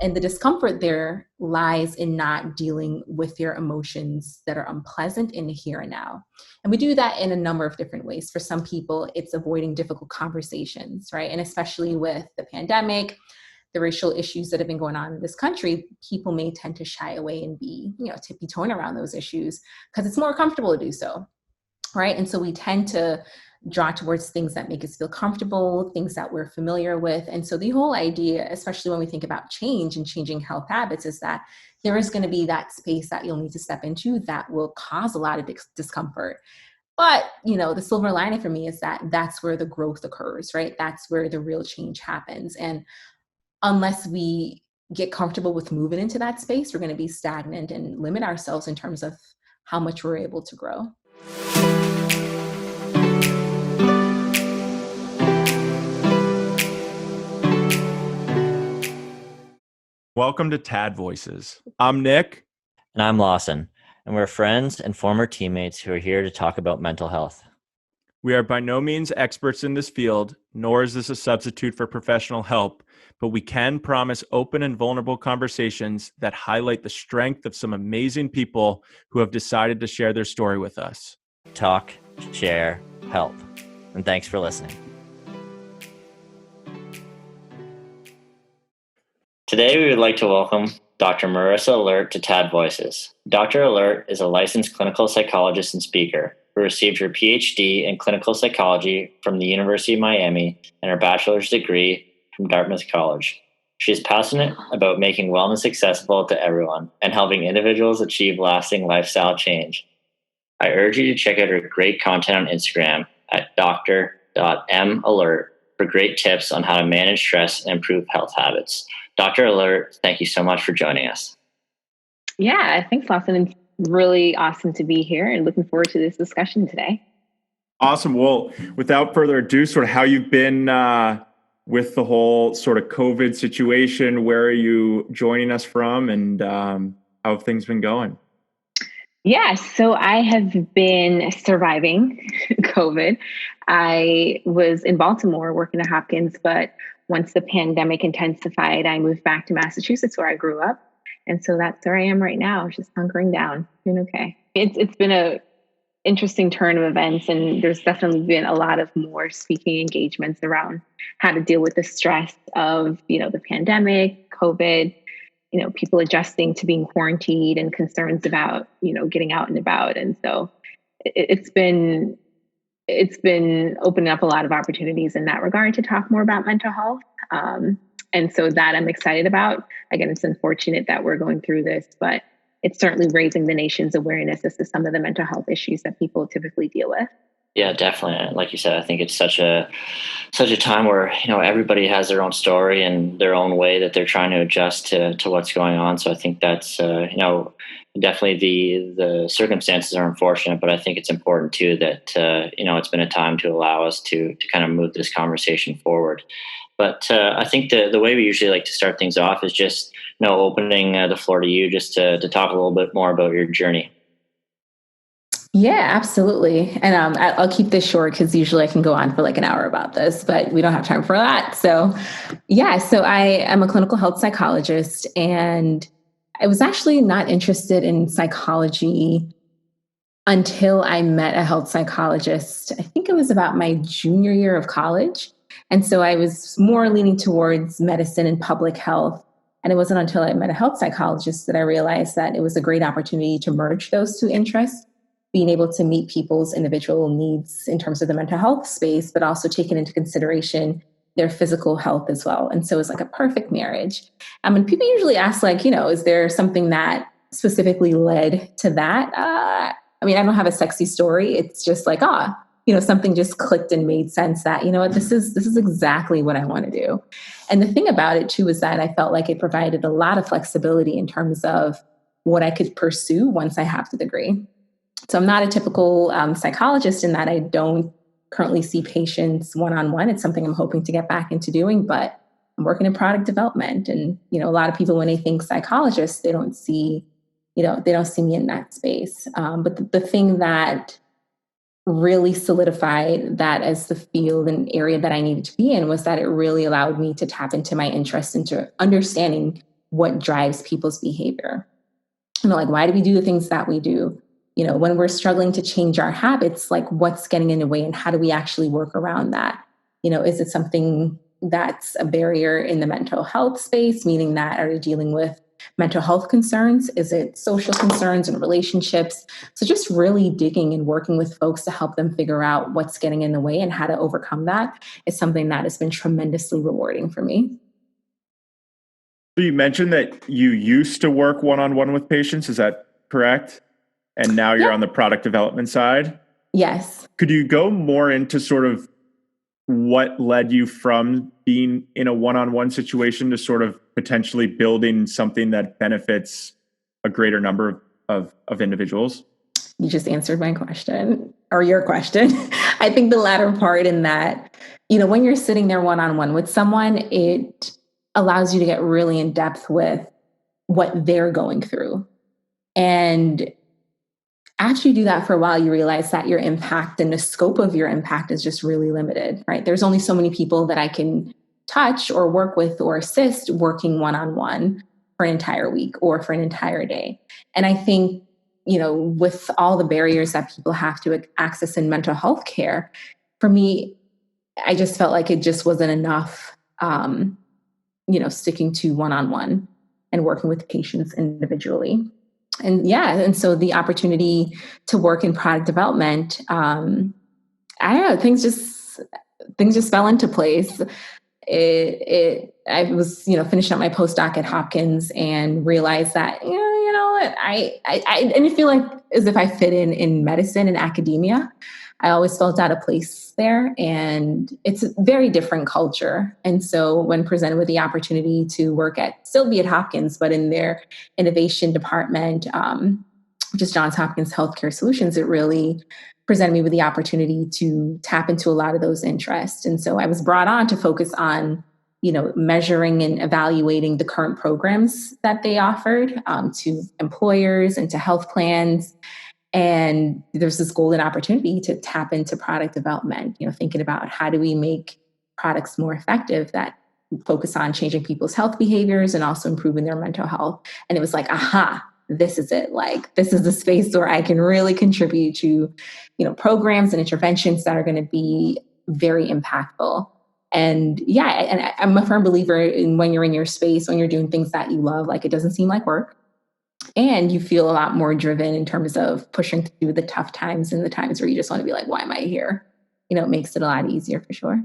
And the discomfort there lies in not dealing with your emotions that are unpleasant in the here and now. And we do that in a number of different ways. For some people, it's avoiding difficult conversations, right? And especially with the pandemic, the racial issues that have been going on in this country, people may tend to shy away and be, tippy-toeing around those issues because it's more comfortable to do so, right? And so we tend to draw towards things that make us feel comfortable, things that we're familiar with. And so the whole idea, especially when we think about change and changing health habits, is that there is going to be that space that you'll need to step into that will cause a lot of discomfort. But, the silver lining for me is that that's where the growth occurs, right? That's where the real change happens. And unless we get comfortable with moving into that space, we're going to be stagnant and limit ourselves in terms of how much we're able to grow. Welcome to TAD Voices. I'm Nick. And I'm Lawson. And we're friends and former teammates who are here to talk about mental health. We are by no means experts in this field, nor is this a substitute for professional help, but we can promise open and vulnerable conversations that highlight the strength of some amazing people who have decided to share their story with us. Talk, share, help. And thanks for listening. Today, we would like to welcome Dr. Marissa Alert to TAD Voices. Dr. Alert is a licensed clinical psychologist and speaker who received her PhD in clinical psychology from the University of Miami and her bachelor's degree from Dartmouth College. She is passionate about making wellness accessible to everyone and helping individuals achieve lasting lifestyle change. I urge you to check out her great content on Instagram at dr.malert for great tips on how to manage stress and improve health habits. Dr. Alert, thank you so much for joining us. Yeah, thanks, Lawson. It's really awesome to be here and looking forward to this discussion today. Awesome. Well, without further ado, sort of how you've been with the whole sort of COVID situation, where are you joining us from, and how have things been going? Yeah, so I have been surviving COVID. I was in Baltimore working at Hopkins, but once the pandemic intensified, I moved back to Massachusetts where I grew up. And so that's where I am right now, just hunkering down, doing okay. It's been a interesting turn of events, and there's definitely been a lot of more speaking engagements around how to deal with the stress of, the pandemic, COVID, people adjusting to being quarantined and concerns about, getting out and about. And so it's been opening up a lot of opportunities in that regard to talk more about mental health. And so that I'm excited about. Again, it's unfortunate that we're going through this, but it's certainly raising the nation's awareness as to some of the mental health issues that people typically deal with. Yeah, definitely. Like you said, I think it's such a time where, everybody has their own story and their own way that they're trying to adjust to what's going on. So I think that's, definitely the circumstances are unfortunate, but I think it's important too that, it's been a time to allow us to kind of move this conversation forward. But I think the way we usually like to start things off is just, opening the floor to you just to talk a little bit more about your journey. Yeah, absolutely. And I'll keep this short because usually I can go on for like an hour about this, but we don't have time for that. So I am a clinical health psychologist, and I was actually not interested in psychology until I met a health psychologist. I think it was about my junior year of college. And so I was more leaning towards medicine and public health. And it wasn't until I met a health psychologist that I realized that it was a great opportunity to merge those two interests, being able to meet people's individual needs in terms of the mental health space, but also taking into consideration their physical health as well. And so it was like a perfect marriage. And people usually ask, is there something that specifically led to that? I don't have a sexy story. It's just like, something just clicked and made sense that, this is exactly what I want to do. And the thing about it too is that I felt like it provided a lot of flexibility in terms of what I could pursue once I have the degree. So I'm not a typical psychologist in that I don't currently see patients one-on-one. It's something I'm hoping to get back into doing, but I'm working in product development. And, a lot of people, when they think psychologist, they don't see me in that space. But the thing that really solidified that as the field and area that I needed to be in was that it really allowed me to tap into my interest into understanding what drives people's behavior. Like, why do we do the things that we do? When we're struggling to change our habits, like what's getting in the way and how do we actually work around that? Is it something that's a barrier in the mental health space, meaning that are you dealing with mental health concerns? Is it social concerns and relationships? So just really digging and working with folks to help them figure out what's getting in the way and how to overcome that is something that has been tremendously rewarding for me. So you mentioned that you used to work one-on-one with patients. Is that correct? And now you're on the product development side? Yes. Could you go more into sort of what led you from being in a one-on-one situation to sort of potentially building something that benefits a greater number of individuals? You just answered my question, or your question. I think the latter part, in that, when you're sitting there one-on-one with someone, it allows you to get really in depth with what they're going through. And after you do that for a while, you realize that your impact and the scope of your impact is just really limited, right? There's only so many people that I can touch or work with or assist working one-on-one for an entire week or for an entire day. And I think, with all the barriers that people have to access in mental health care, for me, I just felt like it just wasn't enough, sticking to one-on-one and working with patients individually. And so the opportunity to work in product development, I don't know, things just fell into place. I was, finishing up my postdoc at Hopkins and realized that, I didn't feel like as if I fit in medicine and academia. I always felt out of place there, and it's a very different culture. And so when presented with the opportunity to still be at Hopkins, but in their innovation department, which is Johns Hopkins Healthcare Solutions, it really presented me with the opportunity to tap into a lot of those interests. And so I was brought on to focus on, measuring and evaluating the current programs that they offered to employers and to health plans. And there's this golden opportunity to tap into product development, thinking about how do we make products more effective that focus on changing people's health behaviors and also improving their mental health. And it was like, aha, this is it. Like, this is the space where I can really contribute to, programs and interventions that are going to be very impactful. And I'm a firm believer in when you're in your space, when you're doing things that you love, like it doesn't seem like work. And you feel a lot more driven in terms of pushing through the tough times and the times where you just want to be like, why am I here? It makes it a lot easier for sure.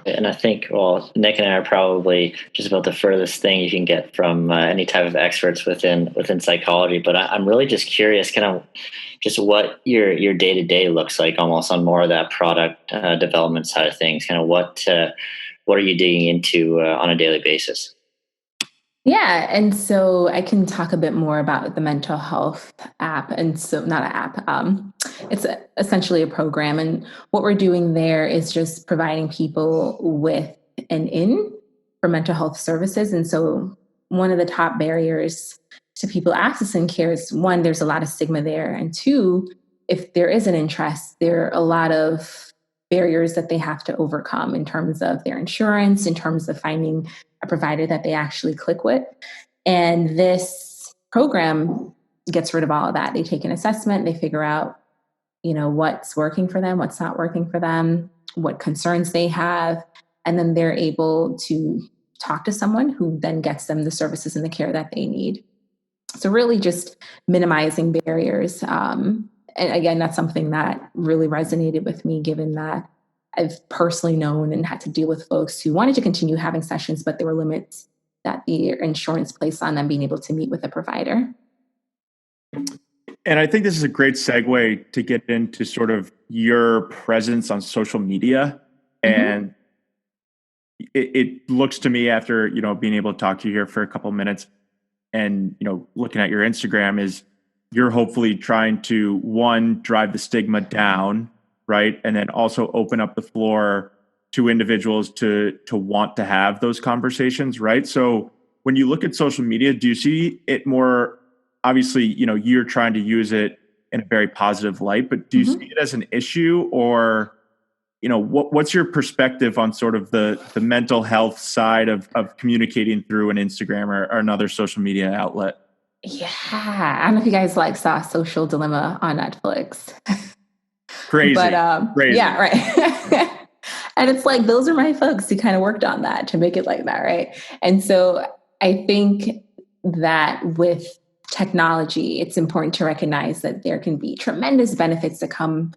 And I think, Nick and I are probably just about the furthest thing you can get from any type of experts within psychology. But I'm really just curious, kind of just what your day-to-day looks like, almost on more of that product development side of things. Kind of what are you digging into on a daily basis? Yeah. And so I can talk a bit more about the mental health app. And so not an app, it's essentially a program. And what we're doing there is just providing people with an in for mental health services. And so one of the top barriers to people accessing care is, one, there's a lot of stigma there. And two, if there is an interest, there are a lot of barriers that they have to overcome in terms of their insurance, in terms of finding a provider that they actually click with. And this program gets rid of all of that. They take an assessment, they figure out, what's working for them, what's not working for them, what concerns they have, and then they're able to talk to someone who then gets them the services and the care that they need. So really just minimizing barriers. And again, that's something that really resonated with me, given that I've personally known and had to deal with folks who wanted to continue having sessions, but there were limits that the insurance placed on them being able to meet with a provider. And I think this is a great segue to get into sort of your presence on social media. Mm-hmm. And it looks to me, after, being able to talk to you here for a couple of minutes and, looking at your Instagram, is you're hopefully trying to, one, drive the stigma down, right? And then also open up the floor to individuals to want to have those conversations, right? So when you look at social media, do you see it more, obviously, you're trying to use it in a very positive light, but do you see it as an issue, or what's your perspective on sort of the mental health side of communicating through an Instagram or another social media outlet? Yeah. I don't know if you guys saw Social Dilemma on Netflix. Crazy. But Crazy. Yeah, right. And it's like, those are my folks who kind of worked on that to make it like that, right? And so I think that with technology, it's important to recognize that there can be tremendous benefits that come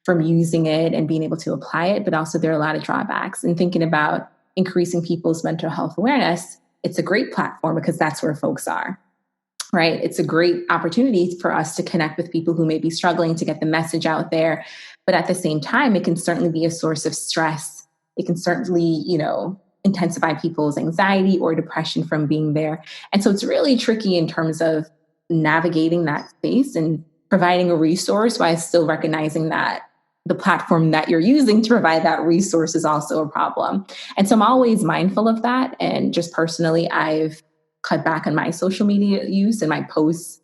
from using it and being able to apply it, but also there are a lot of drawbacks. And thinking about increasing people's mental health awareness, it's a great platform because that's where folks are, right? It's a great opportunity for us to connect with people who may be struggling to get the message out there. But at the same time, it can certainly be a source of stress. It can certainly, intensify people's anxiety or depression from being there. And so it's really tricky in terms of navigating that space and providing a resource while still recognizing that the platform that you're using to provide that resource is also a problem. And so I'm always mindful of that. And just personally, I've cut back on my social media use, and my posts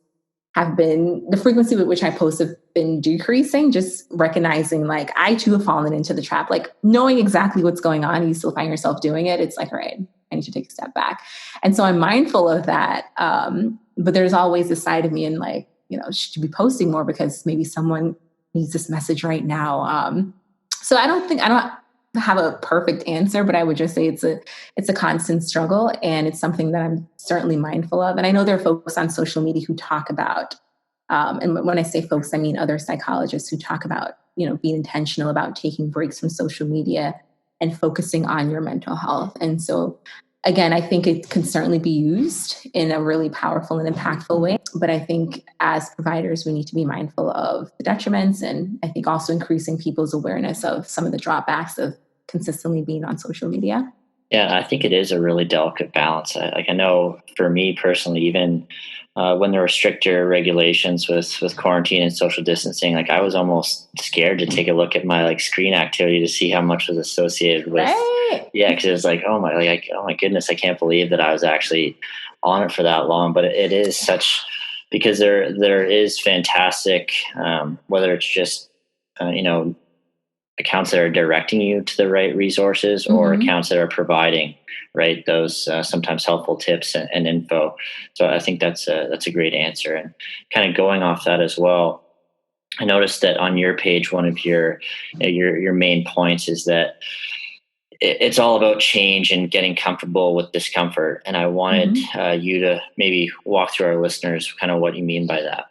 the frequency with which I post have been decreasing, just recognizing I too have fallen into the trap, knowing exactly what's going on, you still find yourself doing it. It's like, all right, I need to take a step back. And so I'm mindful of that. But there's always a side of me and should be posting more because maybe someone needs this message right now. So I don't have a perfect answer, but I would just say it's a constant struggle, and it's something that I'm certainly mindful of. And I know there are folks on social media who talk about, and when I say folks, I mean other psychologists who talk about, being intentional about taking breaks from social media and focusing on your mental health. And so again, I think it can certainly be used in a really powerful and impactful way. But I think as providers, we need to be mindful of the detriments, and I think also increasing people's awareness of some of the drawbacks of consistently being on social media. Yeah, I think it is a really delicate balance. I know for me personally, even when there were stricter regulations with quarantine and social distancing, I was almost scared to take a look at my screen activity to see how much was associated with. Right. Yeah, because it was oh my goodness, I can't believe that I was actually on it for that long. But it is such, because there is fantastic, whether it's just accounts that are directing you to the right resources, or accounts that are providing those sometimes helpful tips and info. So I think that's a great answer. And kind of going off that as well, I noticed that on your page, one of your main points is that it's all about change and getting comfortable with discomfort. And I wanted you to maybe walk through our listeners kind of what you mean by that.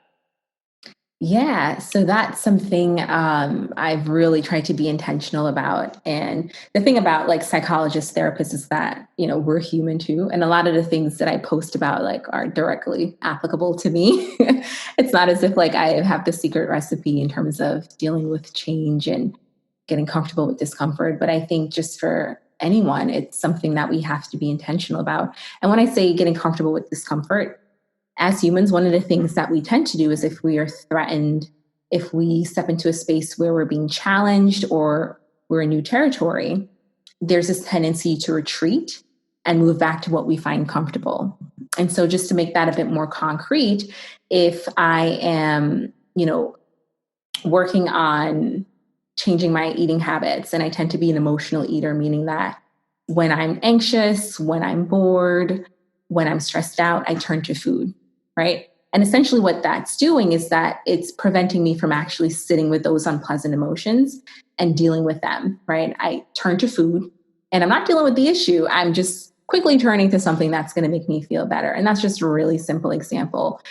Yeah, so that's something I've really tried to be intentional about. And the thing about psychologists, therapists is that, we're human too. And a lot of the things that I post about are directly applicable to me. It's not as if I have the secret recipe in terms of dealing with change and getting comfortable with discomfort. But I think just for anyone, it's something that we have to be intentional about. And when I say getting comfortable with discomfort, as humans, one of the things that we tend to do is if we are threatened, if we step into a space where we're being challenged or we're in new territory, there's this tendency to retreat and move back to what we find comfortable. And so just to make that a bit more concrete, if I am, working on changing my eating habits, and I tend to be an emotional eater, meaning that when I'm anxious, when I'm bored, when I'm stressed out, I turn to food. Right. And essentially what that's doing is that it's preventing me from actually sitting with those unpleasant emotions and dealing with them. Right. I turn to food and I'm not dealing with the issue. I'm just quickly turning to something that's going to make me feel better. And that's just a really simple example.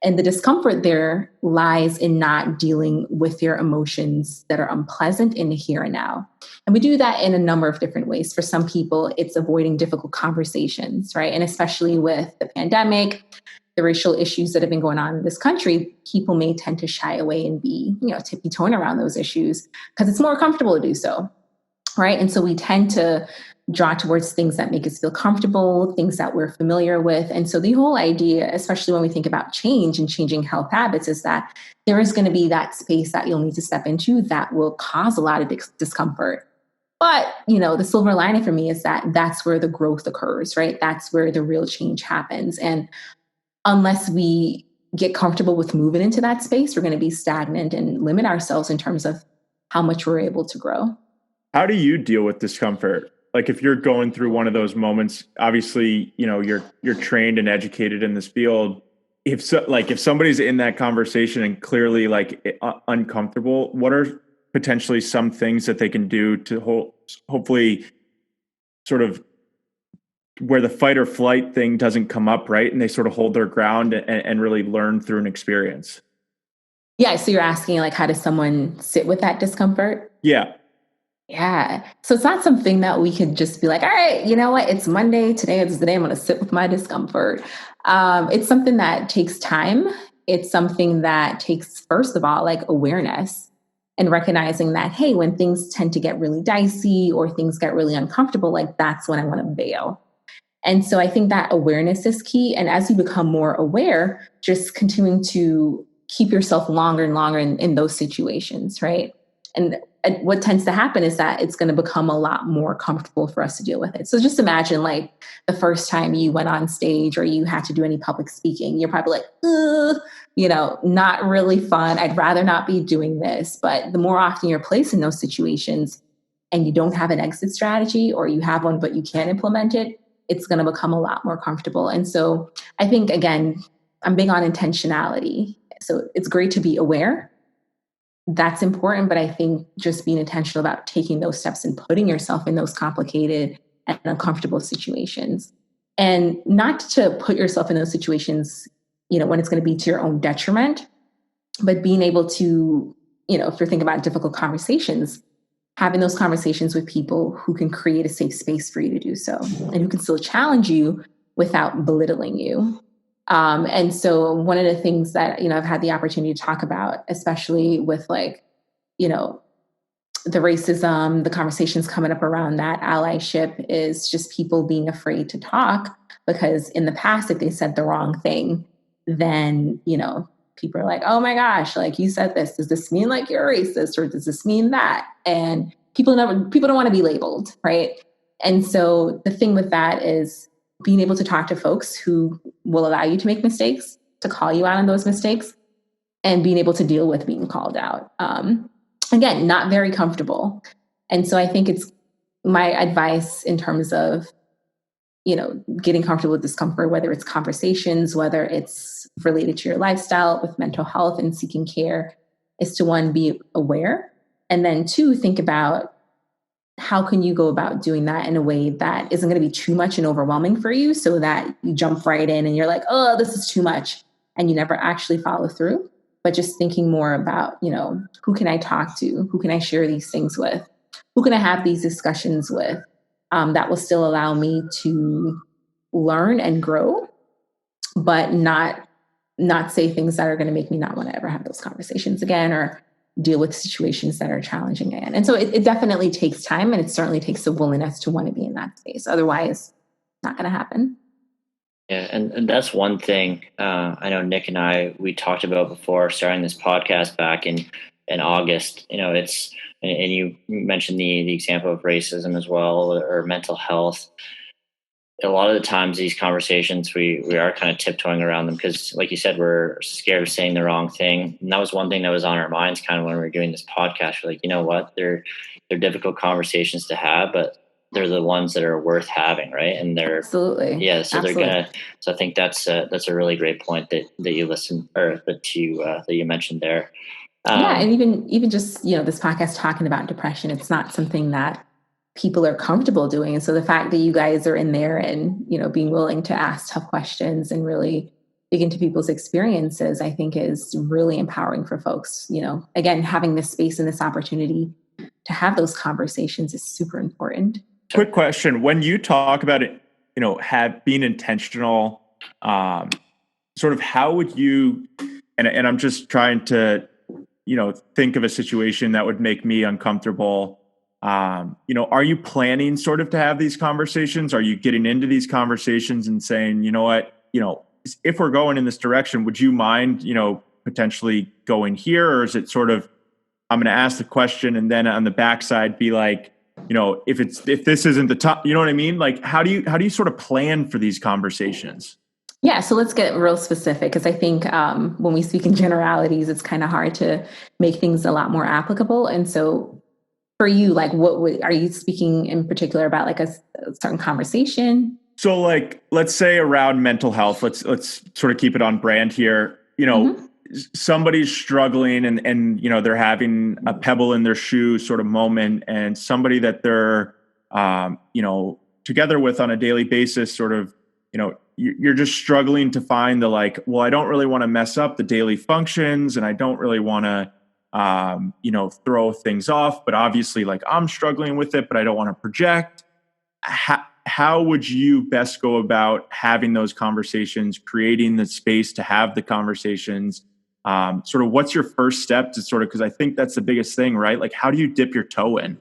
And the discomfort there lies in not dealing with your emotions that are unpleasant in the here and now. And we do that in a number of different ways. For some people, it's avoiding difficult conversations, right? And especially with the pandemic, the racial issues that have been going on in this country, people may tend to shy away and be, tippy-toeing around those issues because it's more comfortable to do so, right? And so we tend to draw towards things that make us feel comfortable, things that we're familiar with. And so the whole idea, especially when we think about change and changing health habits, is that there is going to be that space that you'll need to step into that will cause a lot of discomfort. But, the silver lining for me is that that's where the growth occurs, right? That's where the real change happens. And unless we get comfortable with moving into that space, we're going to be stagnant and limit ourselves in terms of how much we're able to grow. How do you deal with discomfort? Like if you're going through one of those moments, obviously, you're trained and educated in this field. If somebody's in that conversation and clearly uncomfortable, what are potentially some things that they can do to hopefully sort of where the fight or flight thing doesn't come up, right? And they sort of hold their ground and really learn through an experience. Yeah. So you're asking like, how does someone sit with that discomfort? Yeah. Yeah. So it's not something that we could just be like, all right, you know what? It's Monday. Today is the day I'm going to sit with my discomfort. It's something that takes time. It's something that takes, first of all, like awareness and recognizing that, hey, when things tend to get really dicey or things get really uncomfortable, like that's when I want to bail. And so I think that awareness is key. And as you become more aware, just continuing to keep yourself longer and longer in those situations, right? And what tends to happen is that it's going to become a lot more comfortable for us to deal with it. So just imagine like the first time you went on stage or you had to do any public speaking, you're probably like, not really fun. I'd rather not be doing this. But the more often you're placed in those situations and you don't have an exit strategy or you have one, but you can't implement it, it's going to become a lot more comfortable. And so I think, again, I'm big on intentionality. So it's great to be aware. That's important. But I think just being intentional about taking those steps and putting yourself in those complicated and uncomfortable situations, and not to put yourself in those situations, when it's going to be to your own detriment, but being able to, if you're thinking about difficult conversations, having those conversations with people who can create a safe space for you to do so and who can still challenge you without belittling you. And so one of the things that, I've had the opportunity to talk about, especially with the racism, the conversations coming up around that allyship, is just people being afraid to talk because in the past, if they said the wrong thing, then, people are like, oh my gosh, like you said this, does this mean like you're racist or does this mean that? And people don't want to be labeled, right? And so the thing with that is being able to talk to folks who will allow you to make mistakes, to call you out on those mistakes, and being able to deal with being called out. Again, not very comfortable. And so I think it's my advice in terms of, getting comfortable with discomfort, whether it's conversations, whether it's related to your lifestyle with mental health and seeking care, is to, one, be aware. And then two, think about how can you go about doing that in a way that isn't going to be too much and overwhelming for you so that you jump right in and you're like, oh, this is too much. And you never actually follow through. But just thinking more about, who can I talk to? Who can I share these things with? Who can I have these discussions with that will still allow me to learn and grow, but not say things that are going to make me not want to ever have those conversations again or deal with situations that are challenging again. And so it definitely takes time, and it certainly takes a willingness to want to be in that space. Otherwise, it's not going to happen. Yeah, and that's one thing I know Nick and I, we talked about before starting this podcast back in August. It's, and you mentioned the example of racism as well, or mental health. A lot of the times these conversations, we are kind of tiptoeing around them because, like you said, we're scared of saying the wrong thing. And that was one thing that was on our minds kind of when we were doing this podcast. We're like, you know what, they're difficult conversations to have, but they're the ones that are worth having, right? And they're absolutely, yeah. So absolutely. They're gonna. So I think that's a really great point that you listen or that you mentioned there. Yeah, and even just this podcast talking about depression, it's not something that people are comfortable doing. And so the fact that you guys are in there and being willing to ask tough questions and really dig into people's experiences, I think is really empowering for folks. Again, having this space and this opportunity to have those conversations is super important. Quick question: when you talk about it, have being intentional, sort of how would you? And I'm just trying to think of a situation that would make me uncomfortable. Are you planning sort of to have these conversations? Are you getting into these conversations and saying, you know what, if we're going in this direction, would you mind, potentially going here? Or is it sort of, I'm going to ask the question and then on the backside be like, if this isn't the top, you know what I mean? Like, how do you sort of plan for these conversations? Yeah, so let's get real specific because I think when we speak in generalities, it's kind of hard to make things a lot more applicable. And so for you, like are you speaking in particular about like a certain conversation? So like, let's say around mental health, let's sort of keep it on brand here. Somebody's struggling and they're having a pebble in their shoe sort of moment, and somebody that they're together with on a daily basis, sort of, you're just struggling to find the like, well, I don't really want to mess up the daily functions, and I don't really want to throw things off, but obviously like I'm struggling with it, but I don't want to project. How would you best go about having those conversations, creating the space to have the conversations? Sort of what's your first step to sort of, because I think that's the biggest thing, right? Like, how do you dip your toe in?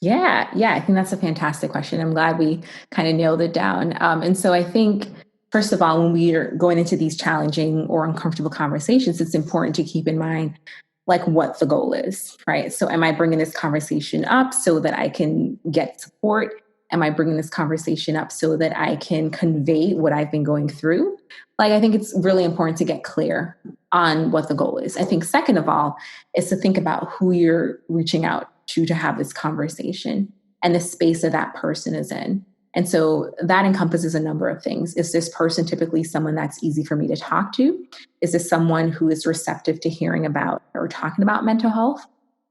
Yeah, I think that's a fantastic question. I'm glad we kind of nailed it down. And so I think, first of all, when we are going into these challenging or uncomfortable conversations, it's important to keep in mind like what the goal is, right? So am I bringing this conversation up so that I can get support? Am I bringing this conversation up so that I can convey what I've been going through? Like, I think it's really important to get clear on what the goal is. I think second of all is to think about who you're reaching out to have this conversation and the space that that person is in. And so that encompasses a number of things. Is this person typically someone that's easy for me to talk to? Is this someone who is receptive to hearing about or talking about mental health?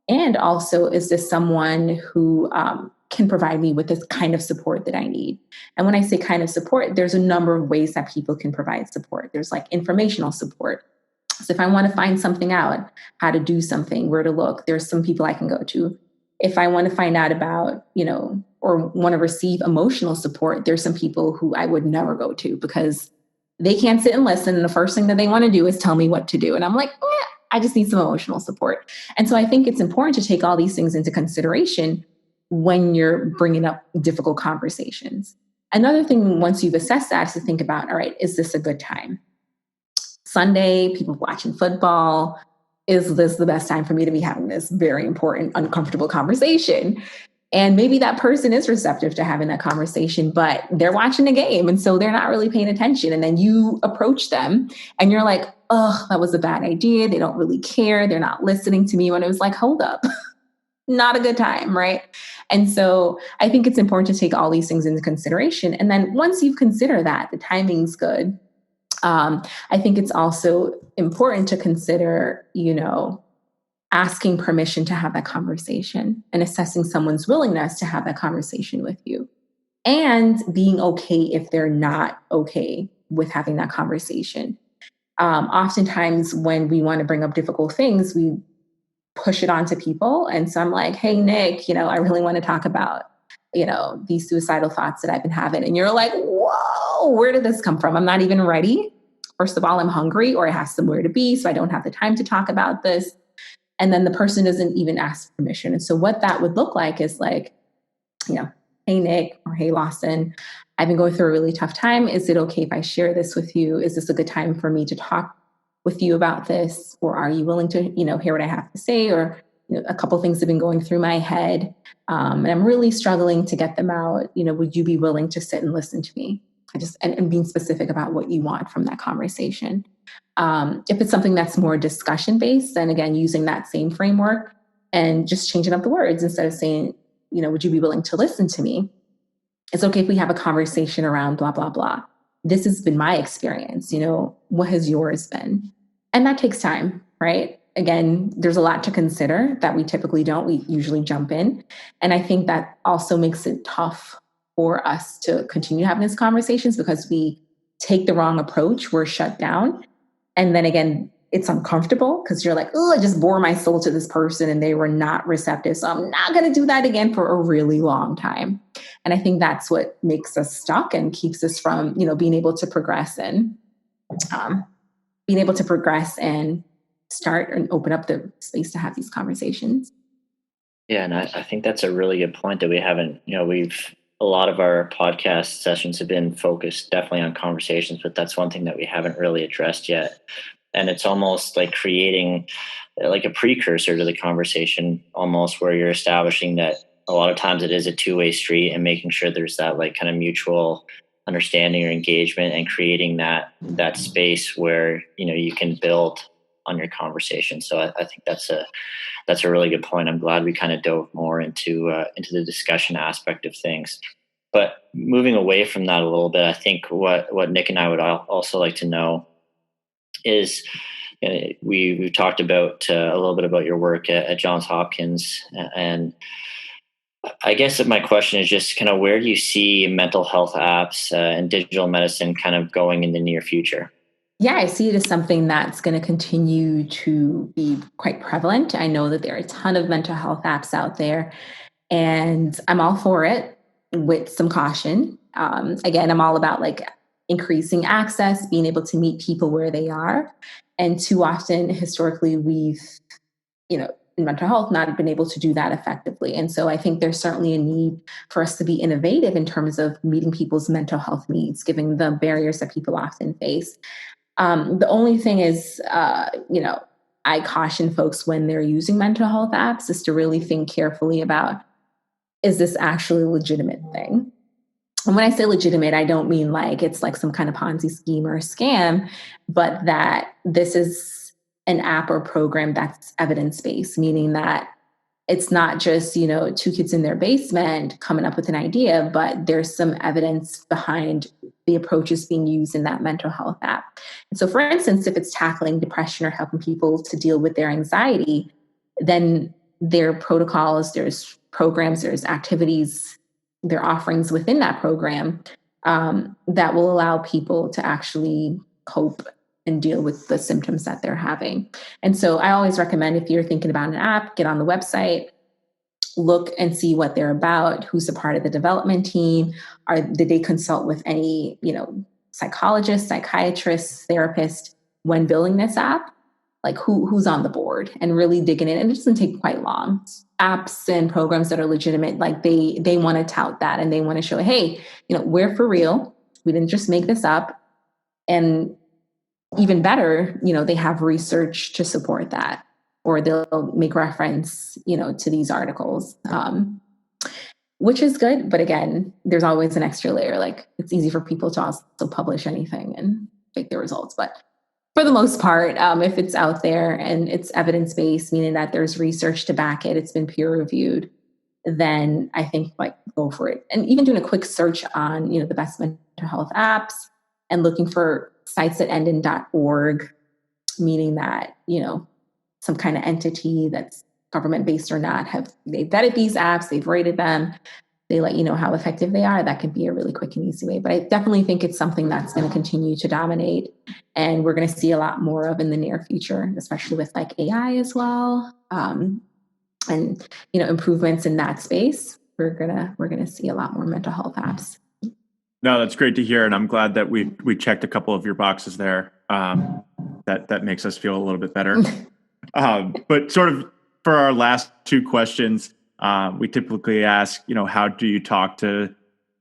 And also, is this someone who can provide me with this kind of support that I need? And when I say kind of support, there's a number of ways that people can provide support. There's like informational support. So if I want to find something out, how to do something, where to look, there's some people I can go to. If I want to find out about, or want to receive emotional support, there's some people who I would never go to because they can't sit and listen. And the first thing that they want to do is tell me what to do. And I'm like, I just need some emotional support. And so I think it's important to take all these things into consideration when you're bringing up difficult conversations. Another thing, once you've assessed that, is to think about, all right, is this a good time? Sunday, people watching football. Is this the best time for me to be having this very important, uncomfortable conversation? And maybe that person is receptive to having that conversation, but they're watching the game. And so they're not really paying attention. And then you approach them and you're like, oh, that was a bad idea. They don't really care. They're not listening to me. When it was like, hold up, not a good time, right? And so I think it's important to take all these things into consideration. And then once you consider that, the timing's good. I think it's also important to consider, asking permission to have that conversation and assessing someone's willingness to have that conversation with you, and being okay if they're not okay with having that conversation. Oftentimes when we want to bring up difficult things, we push it onto people. And so I'm like, hey, Nick, I really want to talk about, these suicidal thoughts that I've been having. And you're like, whoa, where did this come from? I'm not even ready. First of all, I'm hungry, or I have somewhere to be, so I don't have the time to talk about this. And then the person doesn't even ask permission. And so what that would look like is like, hey, Nick, or hey, Lawson, I've been going through a really tough time. Is it okay if I share this with you? Is this a good time for me to talk with you about this? Or are you willing to, hear what I have to say? Or, a couple things have been going through my head, and I'm really struggling to get them out. Would you be willing to sit and listen to me? And being specific about what you want from that conversation. If it's something that's more discussion based, then again, using that same framework and just changing up the words instead of saying, would you be willing to listen to me? It's okay if we have a conversation around blah, blah, blah. This has been my experience. What has yours been? And that takes time, right? Again, there's a lot to consider that we typically don't. We usually jump in. And I think that also makes it tough for us to continue having these conversations because we take the wrong approach, we're shut down. And then again, it's uncomfortable because you're like, oh, I just bore my soul to this person and they were not receptive. So I'm not going to do that again for a really long time. And I think that's what makes us stuck and keeps us from, being able to progress and start and open up the space to have these conversations. Yeah. And I think that's a really good point that we haven't, a lot of our podcast sessions have been focused definitely on conversations, but that's one thing that we haven't really addressed yet. And it's almost like creating like a precursor to the conversation, almost where you're establishing that a lot of times it is a two-way street and making sure there's that like kind of mutual understanding or engagement and creating that space where, you can build on your conversation. So I think that's a really good point. I'm glad we kind of dove more into the discussion aspect of things. But moving away from that a little bit, I think what Nick and I would also like to know is, we've talked about a little bit about your work at Johns Hopkins, and I guess that my question is just kind of, where do you see mental health apps and digital medicine kind of going in the near future? Yeah, I see it as something that's going to continue to be quite prevalent. I know that there are a ton of mental health apps out there, and I'm all for it with some caution. Again, I'm all about like increasing access, being able to meet people where they are. And too often, historically, we've, in mental health, not been able to do that effectively. And so I think there's certainly a need for us to be innovative in terms of meeting people's mental health needs, given the barriers that people often face. The only thing is, I caution folks when they're using mental health apps is to really think carefully about, is this actually a legitimate thing? And when I say legitimate, I don't mean like it's like some kind of Ponzi scheme or a scam, but that this is an app or program that's evidence-based, meaning that it's not just, two kids in their basement coming up with an idea, but there's some evidence behind the approaches being used in that mental health app. And so, for instance, if it's tackling depression or helping people to deal with their anxiety, then there are protocols, there's programs, there's activities, there are offerings within that program that will allow people to actually cope and deal with the symptoms that they're having. And so I always recommend, if you're thinking about an app, get on the website, look and see what they're about, who's a part of the development team, did they consult with any, psychologists, psychiatrists, therapists when building this app? Like who's on the board, and really digging in. And it doesn't take quite long. Apps and programs that are legitimate, like they want to tout that, and they want to show, hey, we're for real. We didn't just make this up. And even better, they have research to support that, or they'll make reference, to these articles, which is good. But again, there's always an extra layer. Like, it's easy for people to also publish anything and fake the results. But for the most part, if it's out there and it's evidence-based, meaning that there's research to back it, it's been peer reviewed, then I think go for it. And even doing a quick search on, the best mental health apps and looking for sites that end in .org, meaning that, some kind of entity that's government-based or not, they've vetted these apps, they've rated them, they let you know how effective they are. That can be a really quick and easy way. But I definitely think it's something that's going to continue to dominate, and we're going to see a lot more of in the near future, especially with AI as well, and improvements in that space. We're gonna see a lot more mental health apps. No, that's great to hear, and I'm glad that we checked a couple of your boxes there. That makes us feel a little bit better. But sort of for our last two questions, we typically ask, how do you talk to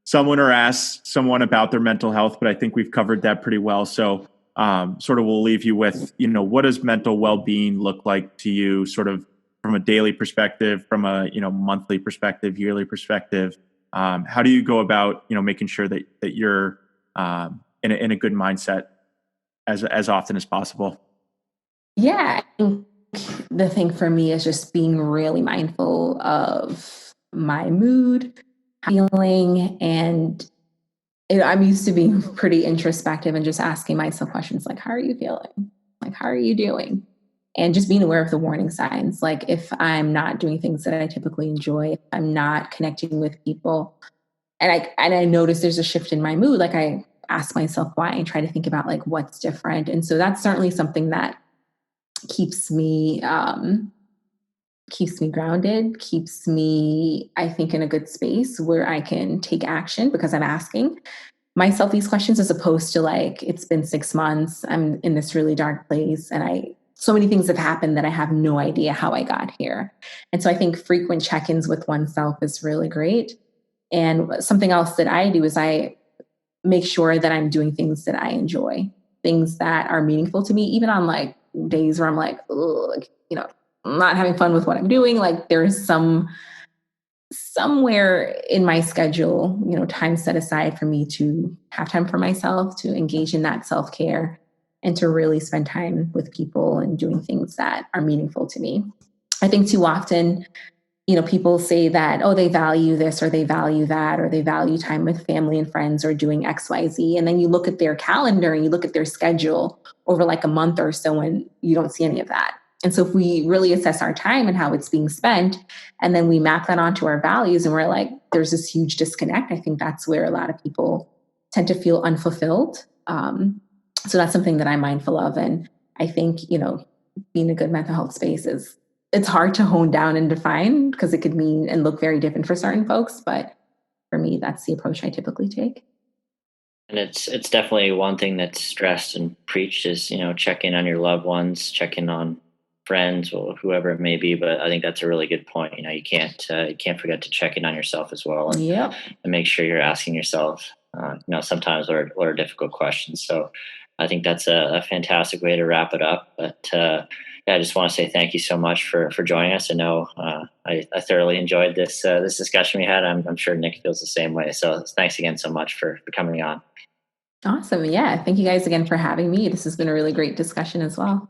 someone or ask someone about their mental health? But I think we've covered that pretty well. So sort of we'll leave you with, what does mental well-being look like to you, sort of from a daily perspective, from a, monthly perspective, yearly perspective? How do you go about, making sure that you're in a good mindset as often as possible? Yeah, I think the thing for me is just being really mindful of my mood, feeling, and I'm used to being pretty introspective and just asking myself questions like, how are you feeling? Like, how are you doing? And just being aware of the warning signs. Like, if I'm not doing things that I typically enjoy, if I'm not connecting with people, and I notice there's a shift in my mood, like I ask myself why and try to think about like what's different. And so that's certainly something that keeps me grounded, keeps me, I think, in a good space where I can take action because I'm asking myself these questions, as opposed to like, it's been 6 months, I'm in this really dark place, and so many things have happened that I have no idea how I got here. And so I think frequent check-ins with oneself is really great. And something else that I do is I make sure that I'm doing things that I enjoy, things that are meaningful to me, even on like days where I'm like, I'm not having fun with what I'm doing. Like, there's somewhere in my schedule, time set aside for me to have time for myself, to engage in that self-care. and to really spend time with people and doing things that are meaningful to me. I think too often, people say that, oh, they value this or they value that, or they value time with family and friends or doing XYZ. And then you look at their calendar and you look at their schedule over like a month or so and you don't see any of that. And so if we really assess our time and how it's being spent, and then we map that onto our values and we're like, there's this huge disconnect, I think that's where a lot of people tend to feel unfulfilled. So that's something that I'm mindful of. And I think, being a good mental health space it's hard to hone down and define because it could mean and look very different for certain folks. But for me, that's the approach I typically take. And it's definitely one thing that's stressed and preached is, checking on your loved ones, checking on friends or whoever it may be. But I think that's a really good point. You can't forget to check in on yourself as well, and, Yep. and make sure you're asking yourself, sometimes what are difficult questions. So I think that's a fantastic way to wrap it up. But I just want to say thank you so much for joining us. I know I thoroughly enjoyed this discussion we had. I'm sure Nick feels the same way. So thanks again so much for coming on. Awesome. Yeah. Thank you guys again for having me. This has been a really great discussion as well.